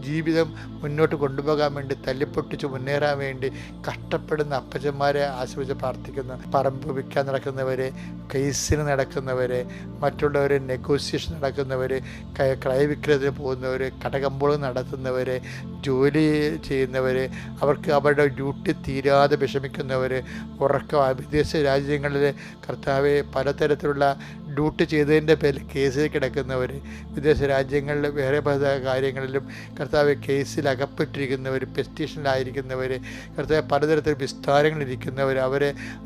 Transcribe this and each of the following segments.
ജീവിതം മുന്നോട്ട് കൊണ്ടുപോകാൻ വേണ്ടി തല്ലിപ്പൊട്ടിച്ച് മുന്നേറാൻ വേണ്ടി കഷ്ടപ്പെടുന്ന അപ്പച്ചന്മാരെ ആശ്രയിച്ച് പ്രാർത്ഥിക്കുന്നു. പറമ്പ് വിൽക്കാൻ നടക്കുന്നവരെ, കേസിന് നടക്കുന്നവരെ, മറ്റുള്ളവരെ നെഗോസിയേഷൻ നടക്കുന്നവർ, ക്രയവിക്രയത്തിന് പോകുന്നവർ, കടകമ്പോളം നടത്തുന്നവർ, ജോലി ചെയ്യുന്നവർ, അവർക്ക് അവരുടെ ഡ്യൂട്ടി തീരാതെ വിഷമിക്കുന്നവർ, വിദേശ രാജ്യങ്ങളിൽ കർത്താവെ പലതരത്തിലുള്ള ഡ്യൂട്ടി ചെയ്തതിൻ്റെ പേരിൽ കേസിൽ കിടക്കുന്നവർ, വിദേശ രാജ്യങ്ങളിൽ വേറെ പല കാര്യങ്ങളിലും കർത്താവ് കേസിൽ അകപ്പെട്ടിരിക്കുന്നവർ, പെസ്റ്റീഷനിലായിരിക്കുന്നവർ, കർത്താവ് പലതരത്തിൽ വിസ്താരങ്ങളിരിക്കുന്നവർ,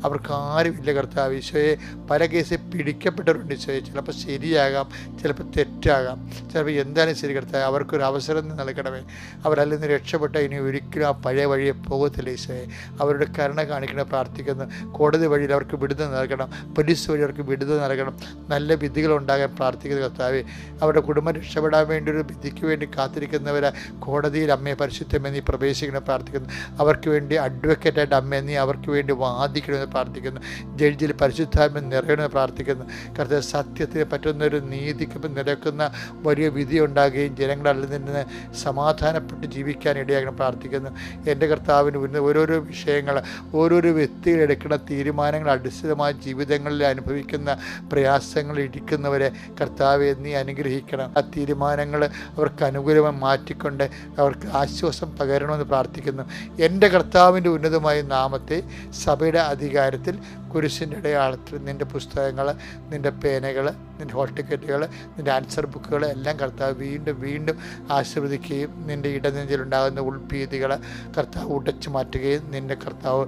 അവർക്ക് ആരുമില്ല കർത്താവ്. ഈശോയെ പല കേസിൽ പിടിക്കപ്പെട്ടവരുണ്ട് ഈശോയെ. ചിലപ്പോൾ ശരിയാകാം, ചിലപ്പോൾ തെറ്റാകാം, ചിലപ്പോൾ എന്തായാലും ശരി കർത്താവ്. അവർക്കൊരു അവസരം നൽകണമേ. അവരതിൽ നിന്ന് രക്ഷപ്പെട്ട ഇനി ഒരിക്കലും ആ പഴയ വഴിയെ പോകത്തില്ല ഈശോയെ. അവരുടെ കരുണ കാണിക്കണം പ്രാർത്ഥിക്കുന്നു. കോടതി വഴിയിൽ അവർക്ക് വിടുതൽ നൽകണം, പോലീസ് വഴി അവർക്ക് വിടുതൽ നൽകണം, നല്ല വിധികളുണ്ടാകാൻ പ്രാർത്ഥിക്കുന്ന കർത്താവെ. അവരുടെ കുടുംബം രക്ഷപ്പെടാൻ വേണ്ടി ഒരു വിധിക്ക് വേണ്ടി കാത്തിരിക്കുന്നവരെ കോടതിയിൽ അമ്മയെ പരിശുദ്ധമേ നീ പ്രവേശിക്കണം പ്രാർത്ഥിക്കുന്നു. അവർക്ക് വേണ്ടി അഡ്വക്കേറ്റായിട്ട് അമ്മയെ നീ അവർക്ക് വേണ്ടി വാദിക്കണമെന്ന് പ്രാർത്ഥിക്കുന്നു. ജഡ്ജിൽ പരിശുദ്ധാത്മ നിറയണമെന്ന് പ്രാർത്ഥിക്കുന്നു കർത്താവ്. സത്യത്തിന് പറ്റുന്നൊരു നീതിക്ക് നിരക്കുന്ന വലിയ വിധി ഉണ്ടാകുകയും ജനങ്ങളിൽ നിന്ന് സമാധാനപ്പെട്ട് ജീവിക്കാൻ ഇടയാകണം പ്രാർത്ഥിക്കുന്നു. എൻ്റെ കർത്താവിന് ഓരോരോ വിഷയങ്ങൾ, ഓരോരോ വ്യക്തികൾ എടുക്കുന്ന തീരുമാനങ്ങൾ അടിസ്ഥാനമായ ജീവിതങ്ങളിൽ അനുഭവിക്കുന്ന പ്രയാസങ്ങൾ ഇരിക്കുന്നവരെ കർത്താവെ നീ അനുഗ്രഹിക്കണം. ആ തീരുമാനങ്ങൾ അവർക്ക് അനുകൂലമായി മാറ്റിക്കൊണ്ട് അവർക്ക് ആശ്വാസം പകരണമെന്ന് പ്രാർത്ഥിക്കുന്നു. എൻ്റെ കർത്താവിൻ്റെ ഉന്നതമായ നാമത്തെ സഭയുടെ അധികാരത്തിൽ കുരിശിൻ്റെ അടയാളത്തിൽ നിൻ്റെ പുസ്തകങ്ങൾ, നിൻ്റെ പേനകൾ, നിൻ്റെ ഹോൾ ടിക്കറ്റുകൾ, നിൻ്റെ ആൻസർ ബുക്കുകൾ എല്ലാം കർത്താവ് വീണ്ടും വീണ്ടും ആശീർവദിക്കുകയും നിൻ്റെ ഇടനെഞ്ചിലുണ്ടാകുന്ന ഉൾഭീതികൾ കർത്താവ് ഉടച്ചു മാറ്റുകയും നിൻ്റെ കർത്താവ്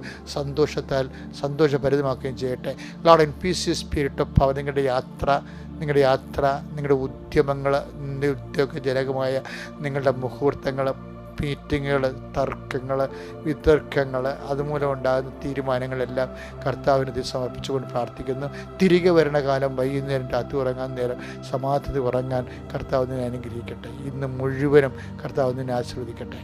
സന്തോഷഭരിതമാക്കുകയും ചെയ്യട്ടെ. Lord, in peace U spirit of power. നിങ്ങളുടെ യാത്ര, നിങ്ങളുടെ ഉദ്യമങ്ങൾ, നിൻ്റെ ഉദ്യോഗജനകമായ നിങ്ങളുടെ മുഹൂർത്തങ്ങൾ, മീറ്റിങ്ങുകൾ, തർക്കങ്ങൾ, വിതർക്കങ്ങൾ, അതുമൂലം ഉണ്ടാകുന്ന തീരുമാനങ്ങളെല്ലാം കർത്താവിന് സമർപ്പിച്ചുകൊണ്ട് പ്രാർത്ഥിക്കുന്നു. തിരികെ വരണ കാലം വൈകുന്നേരം രാത്രി ഉറങ്ങാൻ നേരം സമാധാനത്തിൽ ഉറങ്ങാൻ കർത്താവ് നിന്നെ അനുഗ്രഹിക്കട്ടെ. ഇന്ന് മുഴുവനും കർത്താവ് നിന്നെ ആശീർവദിക്കട്ടെ.